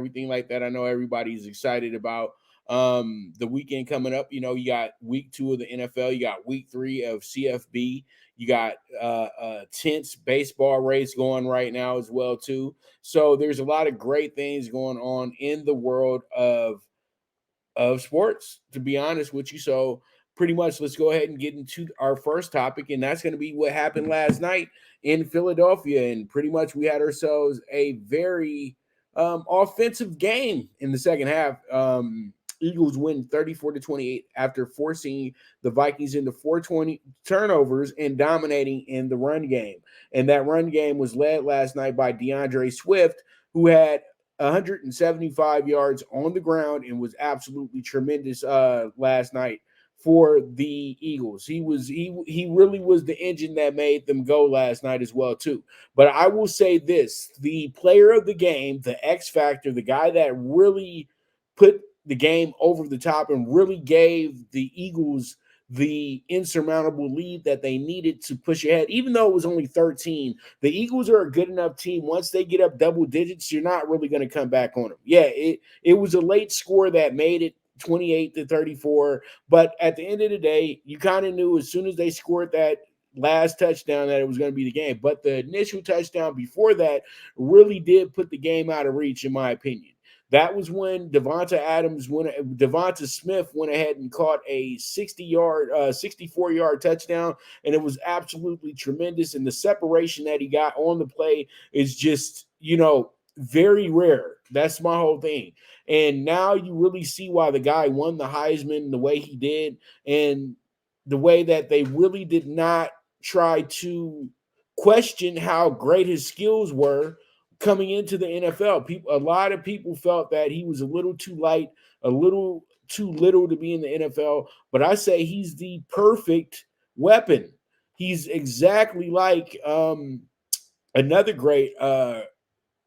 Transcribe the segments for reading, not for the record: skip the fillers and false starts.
everything like that. I know everybody's excited about the weekend coming up. You got week 2 of the NFL, you got week 3 of CFB, you got tense baseball race going right now as well too. So there's a lot of great things going on in the world of sports, to be honest with you. So pretty much let's go ahead and get into our first topic, and that's going to be what happened last night in Philadelphia. And pretty much we had ourselves a very offensive game in the second half. Eagles win 34-28 after forcing the Vikings into 420 turnovers and dominating in the run game. And that run game was led last night by DeAndre Swift, who had 175 yards on the ground and was absolutely tremendous last night for the Eagles. He really was the engine that made them go last night as well too. But I will say this, the player of the game, the X factor, the guy that really put the game over the top and really gave the Eagles the insurmountable lead that they needed to push ahead, even though it was only 13. The Eagles are a good enough team. Once they get up double digits, you're not really going to come back on them. Yeah, it was a late score that made it 28-34, but at the end of the day, you kind of knew as soon as they scored that last touchdown that it was going to be the game. But the initial touchdown before that really did put the game out of reach, in my opinion. That was when Devonta Smith went ahead and caught a 64-yard touchdown, and it was absolutely tremendous. And the separation that he got on the play is just, very rare. That's my whole thing. And now you really see why the guy won the Heisman the way he did, and the way that they really did not try to question how great his skills were coming into the NFL. A lot of people felt that he was a little too light, a little too little to be in the NFL, but I say he's the perfect weapon. He's exactly like another great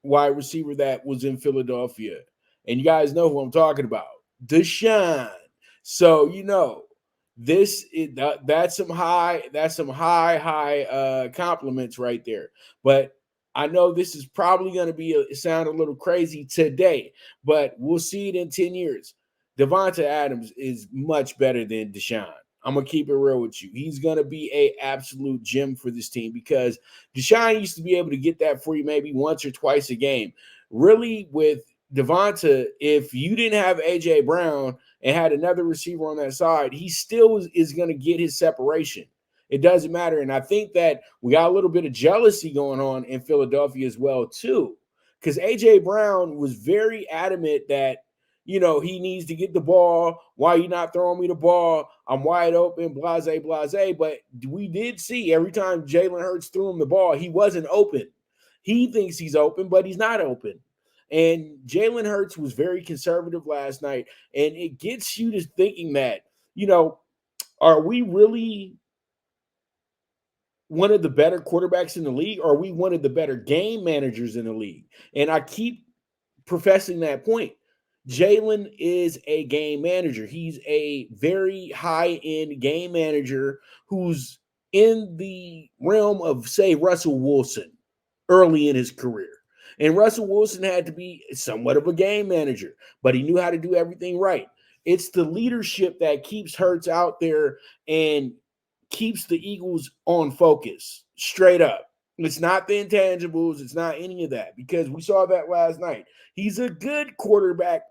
wide receiver that was in Philadelphia. And you guys know who I'm talking about, Deshaun. So, that's some high compliments right there. But I know this is probably going to sound a little crazy today, but we'll see it in 10 years. Devonta Adams is much better than Deshaun. I'm going to keep it real with you. He's going to be a absolute gem for this team, because Deshaun used to be able to get that for you maybe once or twice a game. Really, with Devonta, if you didn't have A.J. Brown and had another receiver on that side, he still is going to get his separation. It doesn't matter. And I think that we got a little bit of jealousy going on in Philadelphia as well, too, because A.J. Brown was very adamant that, he needs to get the ball. Why are you not throwing me the ball? I'm wide open, blase, blase. But we did see every time Jalen Hurts threw him the ball, he wasn't open. He thinks he's open, but he's not open. And Jalen Hurts was very conservative last night. And it gets you to thinking that, are we really one of the better quarterbacks in the league? Or are we one of the better game managers in the league? And I keep professing that point. Jalen is a game manager. He's a very high-end game manager who's in the realm of, say, Russell Wilson early in his career. And Russell Wilson had to be somewhat of a game manager, but he knew how to do everything right. It's the leadership that keeps Hurts out there and keeps the Eagles on focus, straight up. It's not the intangibles. It's not any of that, because we saw that last night. He's a good quarterback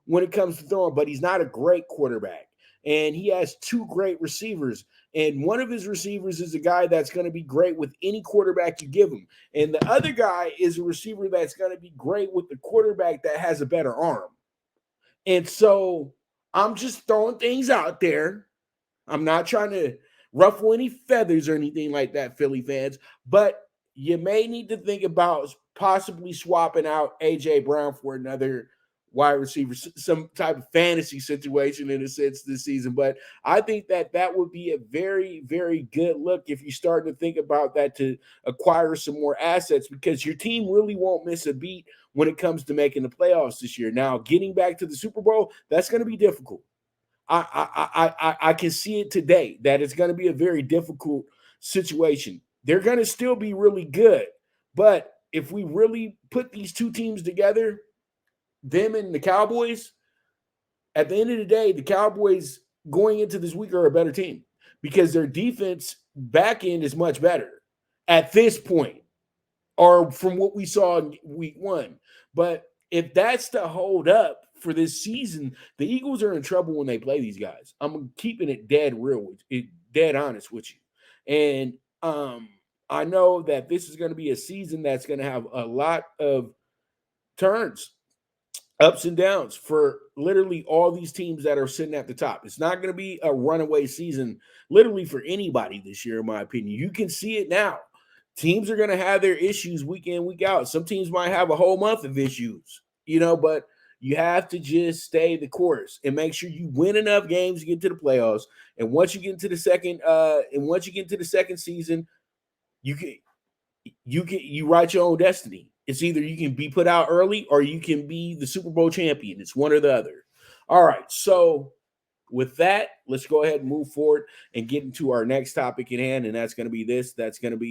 when it comes to throwing, but he's not a great quarterback. And he has two great receivers. And one of his receivers is a guy that's going to be great with any quarterback you give him. And the other guy is a receiver that's going to be great with the quarterback that has a better arm. And so I'm just throwing things out there. I'm not trying to ruffle any feathers or anything like that, Philly fans, but you may need to think about possibly swapping out A.J. Brown for another wide receiver, some type of fantasy situation in a sense this season. But I think that would be a very, very good look if you start to think about that, to acquire some more assets, because your team really won't miss a beat when it comes to making the playoffs this year. Now, getting back to the Super Bowl, that's going to be difficult. I can see it today that it's going to be a very difficult situation. They're going to still be really good, but if we really put these two teams together, them and the Cowboys, at the end of the day, the Cowboys going into this week are a better team because their defense back end is much better at this point, or from what we saw in week 1. But if that's the hold up for this season, the Eagles are in trouble when they play these guys. I'm keeping it dead real, dead honest with you. And I know that this is going to be a season that's going to have a lot of turns, ups and downs for literally all these teams that are sitting at the top. It's not going to be a runaway season literally for anybody this year, in my opinion. You can see it now. Teams are going to have their issues week in, week out. Some teams might have a whole month of issues, but you have to just stay the course and make sure you win enough games to get to the playoffs. And once you get into the second season, you write your own destiny. It's either you can be put out early or you can be the Super Bowl champion. It's one or the other. All right. So with that, let's go ahead and move forward and get into our next topic at hand. And that's going to be this. That's going to be